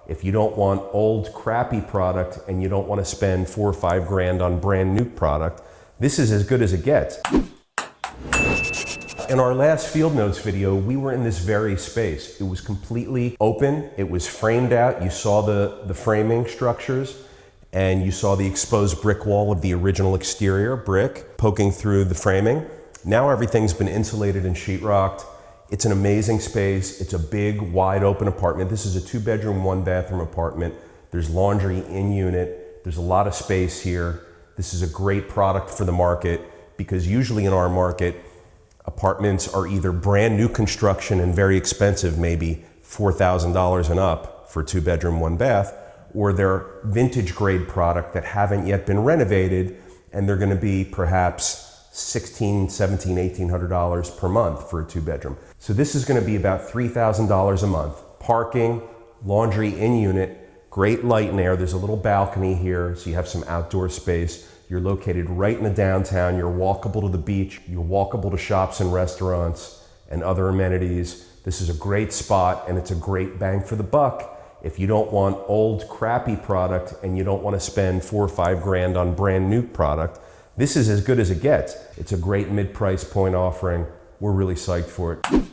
If you don't want old crappy product and you don't want to spend 4 or 5 grand on brand new product, this is as good as it gets. In our last Field Notes video, we were in this very space. It was completely open, it was framed out, you saw the framing structures, and you saw the exposed brick wall of the original exterior brick poking through the framing. Now everything's been insulated and sheetrocked. It's an amazing space. It's a big, wide open apartment. This is a 2-bedroom, 1-bathroom apartment. There's laundry in unit. There's a lot of space here. This is a great product for the market because usually in our market, apartments are either brand new construction and very expensive, maybe $4,000 and up for 2-bedroom, 1-bath, or they're vintage grade product that haven't yet been renovated and they're gonna be perhaps $1,600, $1,700, $1,800 per month for a 2-bedroom. So this is gonna be about $3,000 a month. Parking, laundry in unit, great light and air. There's a little balcony here, so you have some outdoor space. You're located right in the downtown. You're walkable to the beach. You're walkable to shops and restaurants and other amenities. This is a great spot and it's a great bang for the buck. If you don't want old crappy product and you don't want to spend 4 or 5 grand on brand new product, this is as good as it gets. It's a great mid-price point offering. We're really psyched for it.